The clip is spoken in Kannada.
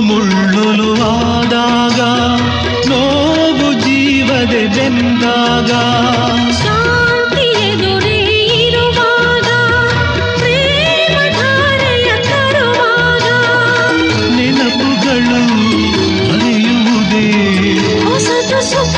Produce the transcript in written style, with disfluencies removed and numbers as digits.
ಮುಳ್ಳುಲು ಆದಾಗ ನೋವು ಜೀವದೆ ಬೆಂದಾಗ ಶಾಂತಿ ಎದುರೇ ಇರುವಾಗ ಪ್ರೇಮ ಧಾರೆಯ ತರುವಾಗ ನೆನಪುಗಳು ಹರಿಯುವುದೇ ಹೊಸತು ಸುಖ